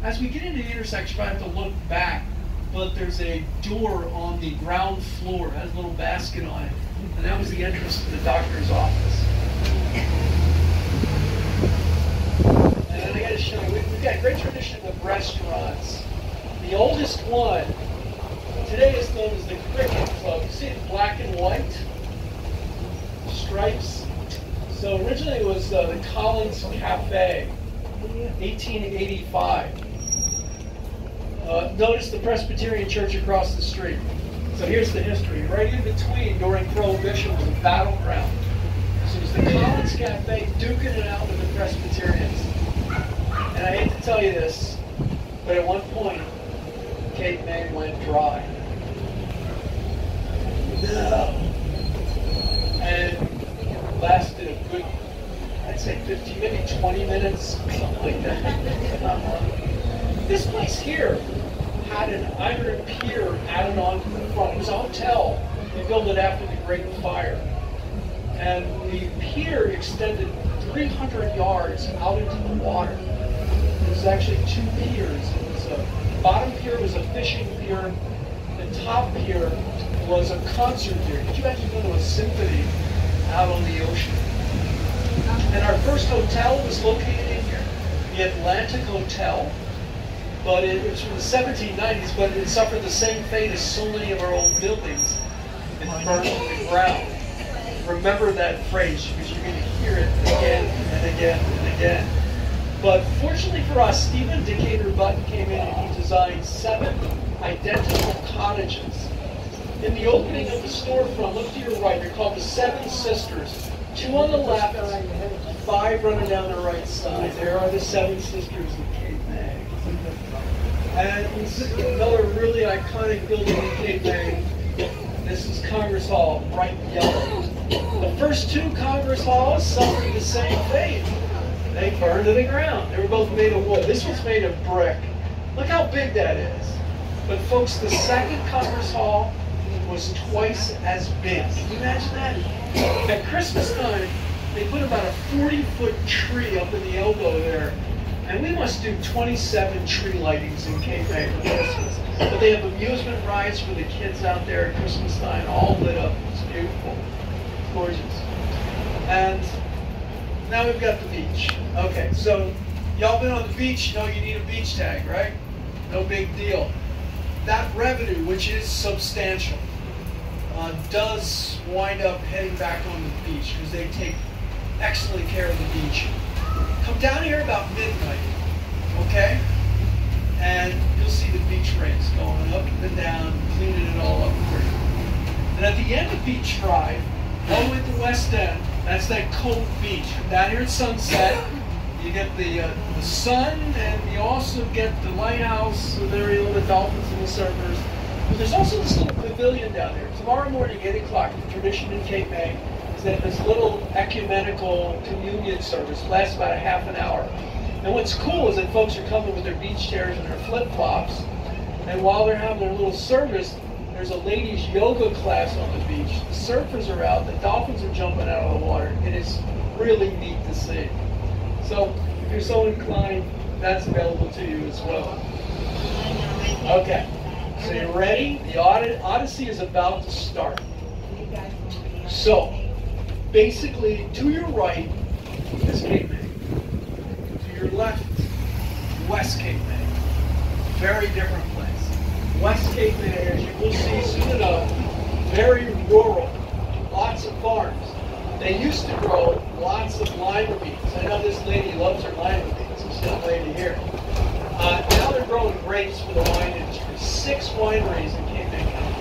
As we get into the intersection, I have to look back, but there's a door on the ground floor. It has a little basket on it, and that was the entrance to the doctor's office. And I got to show you, we've got a great tradition of restaurants. The oldest one today is known as the Cricket Club. You see it black and white stripes. So originally it was the Collins Cafe, 1885. Notice the Presbyterian Church across the street. So here's the history. Right in between, during Prohibition, was a battleground. So it was the Collins Cafe duking it out with the Presbyterians. And I hate to tell you this, but at one point, Cape May went dry. No. And lasted a good, I'd say 15, maybe 20 minutes, something like that. This place here had an iron pier added onto the front. It was a hotel. They built it after the Great Fire. And the pier extended 300 yards out into the water. There was actually two piers. The bottom pier was a fishing pier. The top pier was a concert pier. Could you actually go to a symphony out on the ocean? And our first hotel was located in here, the Atlantic Hotel. But it was from the 1790s, but it suffered the same fate as so many of our old buildings. It burned to the ground. Remember that phrase, because you're going to hear it again and again and again. But fortunately for us, Stephen Decatur Button came in and he designed 7 identical cottages. In the opening of the storefront, look to your right, they're called the 7 Sisters. 2 on the left, 5 running down the right side. There are the 7 Sisters of Cape May. And this is another really iconic building in Cape May. This is Congress Hall, bright yellow. The first 2 Congress Halls suffered the same fate. They burned to the ground. They were both made of wood. This one's made of brick. Look how big that is. But folks, the second Congress Hall was twice as big. Can you imagine that? At Christmas time, they put about a 40-foot tree up in the elbow there. And we must do 27 tree lightings in Cape May for Christmas. But they have amusement rides for the kids out there at Christmas time, all lit up. It's beautiful. It's gorgeous. And now we've got the beach. Okay, so y'all been on the beach, you know you need a beach tag, right? No big deal. That revenue, which is substantial, does wind up heading back on the beach because they take excellent care of the beach. Come down here about midnight, okay? And you'll see the beach rays going up and down, cleaning it all up for you. And at the end of Beach Drive, all the way to the west end, that's that Cove Beach. Down here at sunset, you get the sun, and you also get the lighthouse, so there you know the dolphins and the surfers. But there's also this little pavilion down there. Tomorrow morning, 8 o'clock, the tradition in Cape May is that this little ecumenical communion service lasts about a half an hour. And what's cool is that folks are coming with their beach chairs and their flip-flops, and while they're having their little service, there's a ladies' yoga class on the beach. The surfers are out, the dolphins are jumping out of the water. It is really neat to see. So if you're so inclined, that's available to you as well. Okay, so you're ready? The Odyssey is about to start. So, basically, to your right is Cape May. To your left, West Cape May. Very different place. West Cape May, as you will see soon enough, very rural. Lots of farms. They used to grow lots of lima beans. I know this lady loves her lima beans. This young lady here. Now they're growing grapes for the wine industry. 6 wineries in Cape May County.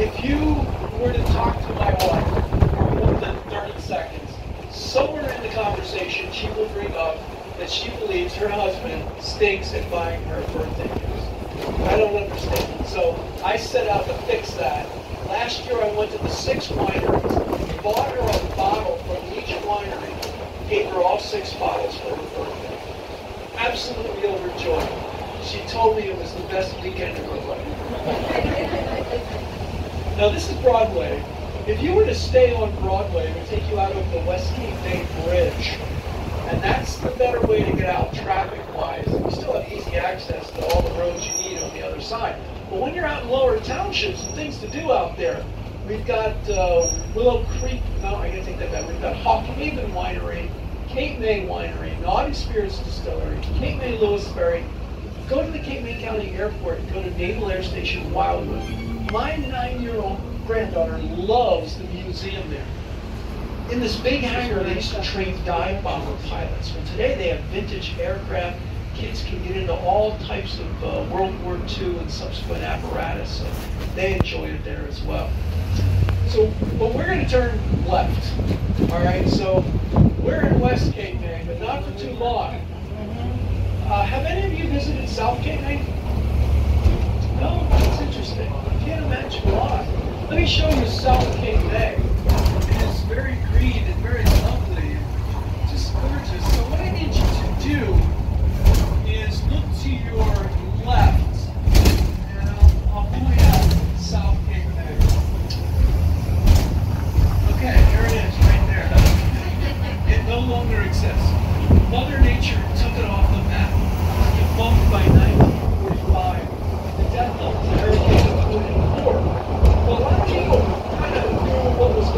If you were to talk to my wife for more than 30 seconds, somewhere in the conversation she will bring up that she believes her husband stinks at buying her birthday gifts. I don't understand. So I set out to fix that. Last year I went to the 6 wineries, bought her a bottle from each winery, gave her all 6 bottles for her birthday. Absolutely overjoyed. She told me it was the best weekend of her life. Now this is Broadway. If you were to stay on Broadway, it would take you out of the West Cape May Bridge. And that's the better way to get out traffic-wise. You still But when you're out in lower townships and things to do out there, we've got Willow Creek, no, I gotta take that back. We've got Hawk Haven Winery, Cape May Winery, Naughty Spirits Distillery, Cape May Lewisberry. Go to the Cape May County Airport and go to Naval Air Station Wildwood. My 9-year-old granddaughter loves the museum there. In this big hangar, they used to train dive bomber pilots. Well, today they have vintage aircraft. Kids can get into all types of World War II and subsequent apparatus, so they enjoy it there as well. So, but we're going to turn left. All right, so we're in West Cape May, but not for too long. Have any of you visited South Cape May? No? That's interesting. I can't imagine why. Let me show you South Cape May. It is very green and very lovely and just gorgeous. So what I need you to do is look to your left, and I'll point out South Cape May. Okay, here it is, right there. It no longer exists. Mother Nature took it off the map. It defunct by 1945. The death of Hurricane of 44. Well, a lot of people kind of knew what was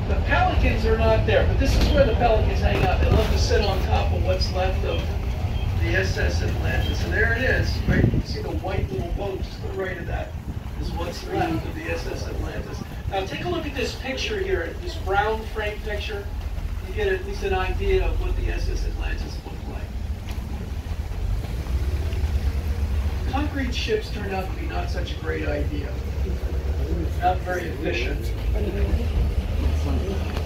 The pelicans are not there, but this is where the pelicans hang out. They love to sit on top of what's left of the SS Atlantis. And there it is, right? You can see the white little boat just to the right of that is what's left of the SS Atlantis. Now take a look at this picture here, this brown frame picture. You get at least an idea of what the SS Atlantis looked like. Concrete ships turned out to be not such a great idea. Not very efficient.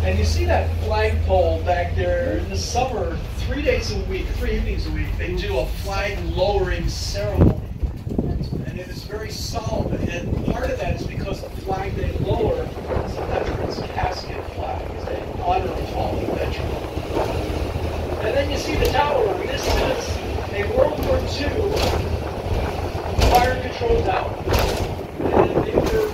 And you see that flagpole back there in the summer, 3 days a week, 3 evenings a week, they do a flag lowering ceremony. And it is very solemn. And part of that is because the flag they lower is a veteran's casket flag. It's an honor of fallen veteran. And then you see the tower. This is a World War II fire control tower. And if you're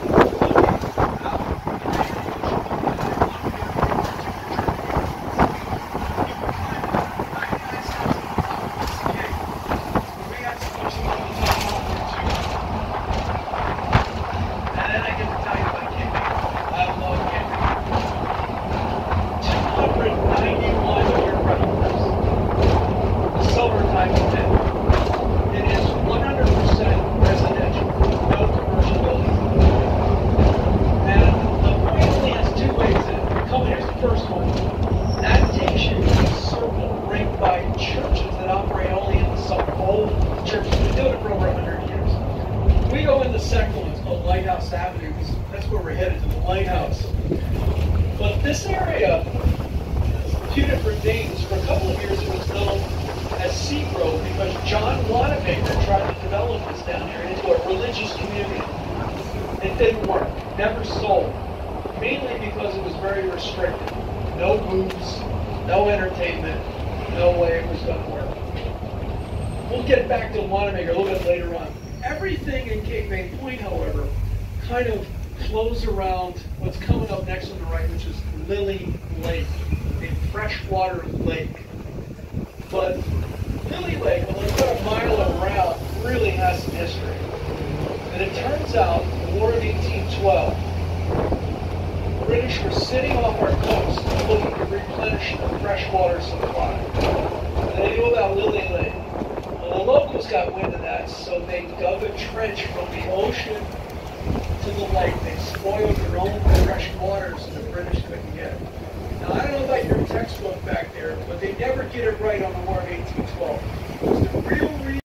around what's coming up next on the right, which is Lily Lake, a freshwater lake. But Lily Lake, well, it's about a mile around, really has some history. And it turns out, in the War of 1812, the British were sitting off our coast looking to replenish the freshwater supply. And they knew about Lily Lake. Well, the locals got wind of that, so they dug a trench from the ocean to the lake. They spoiled their own fresh water so the British couldn't get it. Now, I don't know about your textbook back there, but they never get it right on the War of 1812. Because the real reason